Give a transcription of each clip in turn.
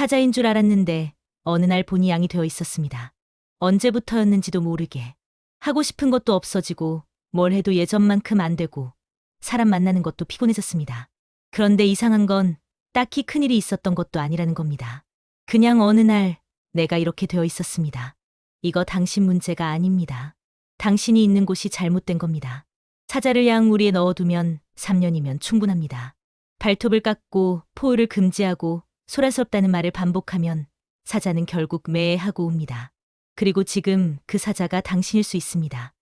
사자인 줄 알았는데 어느 날 본이 양이 되어 있었습니다. 언제부터였는지도 모르게. 하고 싶은 것도 없어지고 뭘 해도 예전만큼 안 되고 사람 만나는 것도 피곤해졌습니다. 그런데 이상한 건 딱히 큰일이 있었던 것도 아니라는 겁니다. 그냥 어느 날 내가 이렇게 되어 있었습니다. 이거 당신 문제가 아닙니다. 당신이 있는 곳이 잘못된 겁니다. 사자를 양우리에 넣어두면 3년이면 충분합니다. 발톱을 깎고 포효를 금지하고 소란스럽다는 말을 반복하면 사자는 결국 매하고 옵니다. 그리고 지금 그 사자가 당신일 수 있습니다.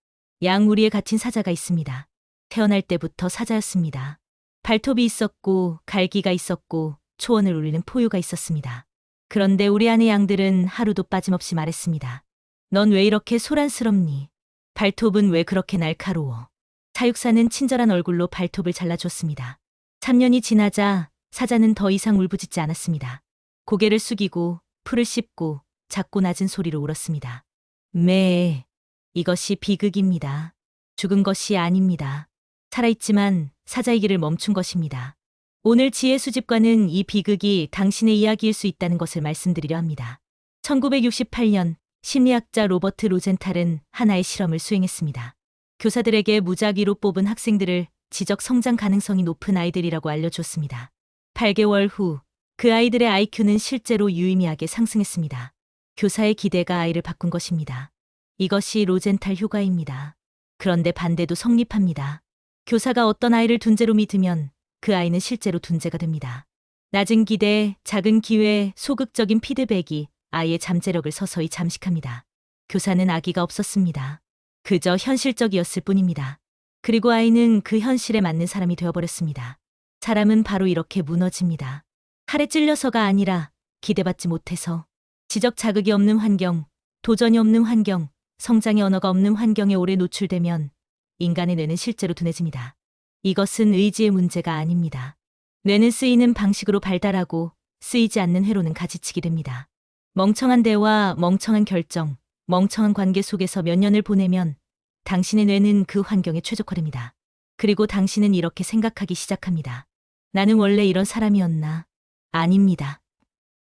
양우리에 갇힌 사자가 있습니다. 태어날 때부터 사자였습니다. 발톱이 있었고 갈기가 있었고 초원을 울리는 포유가 있었습니다. 그런데 우리 아내 양들은 하루도 빠짐없이 말했습니다. 넌 왜 이렇게 소란스럽니? 발톱은 왜 그렇게 날카로워? 사육사는 친절한 얼굴로 발톱을 잘라주었습니다. 3년이 지나자 사자는 더 이상 울부짖지 않았습니다. 고개를 숙이고 풀을 씹고 작고 낮은 소리로 울었습니다. 매. 이것이 비극입니다. 죽은 것이 아닙니다. 살아있지만 사자의 길을 멈춘 것입니다. 오늘 지혜 수집과는 이 비극이 당신의 이야기일 수 있다는 것을 말씀드리려 합니다. 1968년 심리학자 로버트 로젠탈은 하나의 실험을 수행했습니다. 교사들에게 무작위로 뽑은 학생들을 지적 성장 가능성이 높은 아이들이라고 알려주었습니다. 8개월 후 그 아이들의 IQ는 실제로 유의미하게 상승했습니다. 교사의 기대가 아이를 바꾼 것입니다. 이것이 로젠탈 효과입니다. 그런데 반대도 성립합니다. 교사가 어떤 아이를 둔재로 믿으면 그 아이는 실제로 둔재가 됩니다. 낮은 기대, 작은 기회, 소극적인 피드백이 아이의 잠재력을 서서히 잠식합니다. 교사는 아기가 없었습니다. 그저 현실적이었을 뿐입니다. 그리고 아이는 그 현실에 맞는 사람이 되어버렸습니다. 사람은 바로 이렇게 무너집니다. 칼에 찔려서가 아니라 기대받지 못해서. 지적 자극이 없는 환경, 도전이 없는 환경, 성장의 언어가 없는 환경에 오래 노출되면 인간의 뇌는 실제로 둔해집니다. 이것은 의지의 문제가 아닙니다. 뇌는 쓰이는 방식으로 발달하고 쓰이지 않는 회로는 가지치게 됩니다. 멍청한 대화, 멍청한 결정, 멍청한 관계 속에서 몇 년을 보내면 당신의 뇌는 그 환경에 최적화됩니다. 그리고 당신은 이렇게 생각하기 시작합니다. 나는 원래 이런 사람이었나? 아닙니다.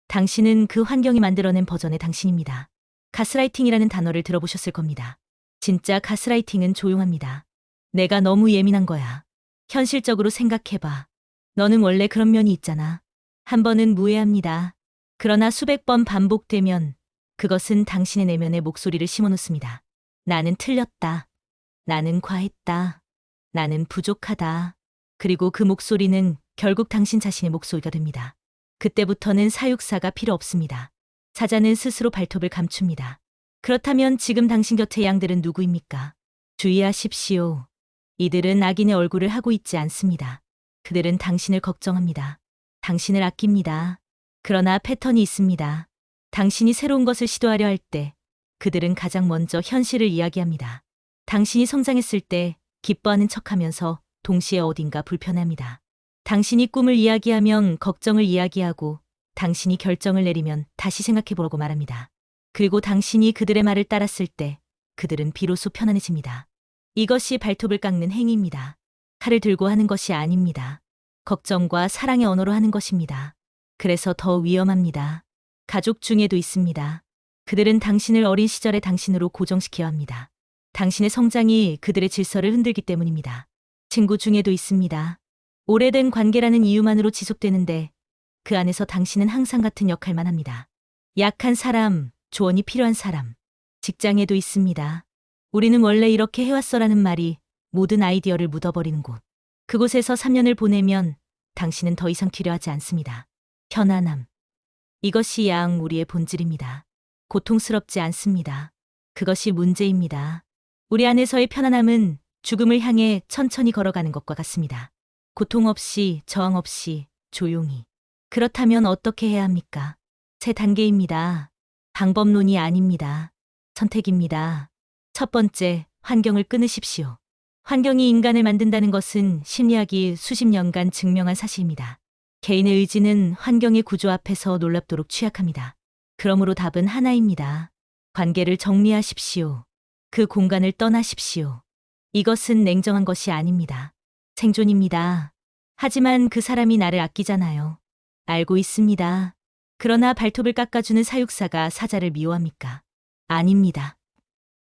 당신은 그 환경이 만들어낸 버전의 당신입니다. 가스라이팅이라는 단어를 들어보셨을 겁니다. 진짜 가스라이팅은 조용합니다. 내가 너무 예민한 거야. 현실적으로 생각해봐. 너는 원래 그런 면이 있잖아. 한 번은 무해합니다. 그러나 수백 번 반복되면 그것은 당신의 내면의 목소리를 심어놓습니다. 나는 틀렸다. 나는 과했다. 나는 부족하다. 그리고 그 목소리는 결국 당신 자신의 목소리가 됩니다. 그때부터는 사육사가 필요 없습니다. 사자는 스스로 발톱을 감춥니다. 그렇다면 지금 당신 곁의 양들은 누구입니까? 주의하십시오. 이들은 악인의 얼굴을 하고 있지 않습니다. 그들은 당신을 걱정합니다. 당신을 아낍니다. 그러나 패턴이 있습니다. 당신이 새로운 것을 시도하려 할 때 그들은 가장 먼저 현실을 이야기합니다. 당신이 성장했을 때 기뻐하는 척하면서 동시에 어딘가 불편합니다. 당신이 꿈을 이야기하면 걱정을 이야기하고 당신이 결정을 내리면 다시 생각해보라고 말합니다. 그리고 당신이 그들의 말을 따랐을 때 그들은 비로소 편안해집니다. 이것이 발톱을 깎는 행위입니다. 칼을 들고 하는 것이 아닙니다. 걱정과 사랑의 언어로 하는 것입니다. 그래서 더 위험합니다. 가족 중에도 있습니다. 그들은 당신을 어린 시절의 당신으로 고정시켜야 합니다. 당신의 성장이 그들의 질서를 흔들기 때문입니다. 친구 중에도 있습니다. 오래된 관계라는 이유만으로 지속되는데 그 안에서 당신은 항상 같은 역할만 합니다. 약한 사람, 조언이 필요한 사람. 직장에도 있습니다. 우리는 원래 이렇게 해왔어라는 말이 모든 아이디어를 묻어버리는 곳. 그곳에서 3년을 보내면 당신은 더 이상 필요하지 않습니다. 편안함. 이것이 우리의 본질입니다. 고통스럽지 않습니다. 그것이 문제입니다. 우리 안에서의 편안함은 죽음을 향해 천천히 걸어가는 것과 같습니다. 고통 없이, 저항 없이, 조용히. 그렇다면 어떻게 해야 합니까? 세 단계입니다. 방법론이 아닙니다. 선택입니다. 첫 번째, 환경을 끊으십시오. 환경이 인간을 만든다는 것은 심리학이 수십 년간 증명한 사실입니다. 개인의 의지는 환경의 구조 앞에서 놀랍도록 취약합니다. 그러므로 답은 하나입니다. 관계를 정리하십시오. 그 공간을 떠나십시오. 이것은 냉정한 것이 아닙니다. 생존입니다. 하지만 그 사람이 나를 아끼잖아요. 알고 있습니다. 그러나 발톱을 깎아주는 사육사가 사자를 미워합니까? 아닙니다.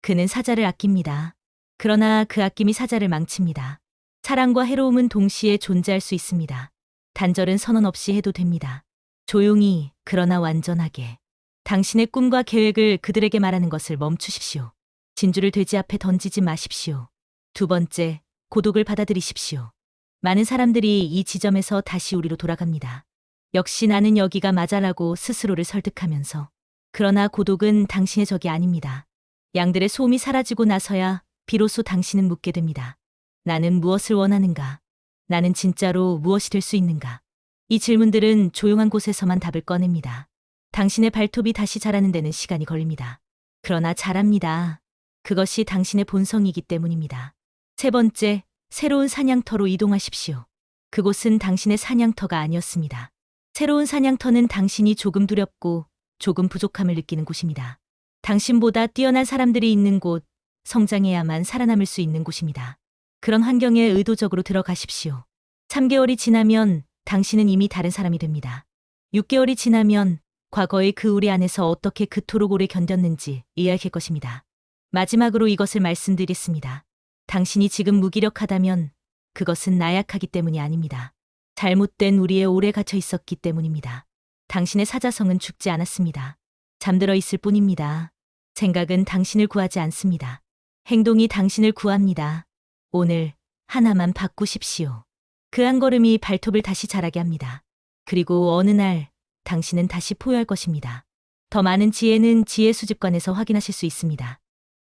그는 사자를 아낍니다. 그러나 그 아낌이 사자를 망칩니다. 사랑과 해로움은 동시에 존재할 수 있습니다. 단절은 선언 없이 해도 됩니다. 조용히, 그러나 완전하게. 당신의 꿈과 계획을 그들에게 말하는 것을 멈추십시오. 진주를 돼지 앞에 던지지 마십시오. 두 번째, 고독을 받아들이십시오. 많은 사람들이 이 지점에서 다시 우리로 돌아갑니다. 역시 나는 여기가 맞아라고 스스로를 설득하면서. 그러나 고독은 당신의 적이 아닙니다. 양들의 소음이 사라지고 나서야 비로소 당신은 묻게 됩니다. 나는 무엇을 원하는가? 나는 진짜로 무엇이 될 수 있는가? 이 질문들은 조용한 곳에서만 답을 꺼냅니다. 당신의 발톱이 다시 자라는 데는 시간이 걸립니다. 그러나 자랍니다. 그것이 당신의 본성이기 때문입니다. 세 번째, 새로운 사냥터로 이동하십시오. 그곳은 당신의 사냥터가 아니었습니다. 새로운 사냥터는 당신이 조금 두렵고 조금 부족함을 느끼는 곳입니다. 당신보다 뛰어난 사람들이 있는 곳, 성장해야만 살아남을 수 있는 곳입니다. 그런 환경에 의도적으로 들어가십시오. 3개월이 지나면 당신은 이미 다른 사람이 됩니다. 6개월이 지나면 과거의 그 우리 안에서 어떻게 그토록 오래 견뎠는지 이야기할 것입니다. 마지막으로 이것을 말씀드리겠습니다. 당신이 지금 무기력하다면 그것은 나약하기 때문이 아닙니다. 잘못된 우리에 오래 갇혀 있었기 때문입니다. 당신의 사자성은 죽지 않았습니다. 잠들어 있을 뿐입니다. 생각은 당신을 구하지 않습니다. 행동이 당신을 구합니다. 오늘 하나만 바꾸십시오. 그 한 걸음이 발톱을 다시 자라게 합니다. 그리고 어느 날 당신은 다시 포효할 것입니다. 더 많은 지혜는 지혜 수집관에서 확인하실 수 있습니다.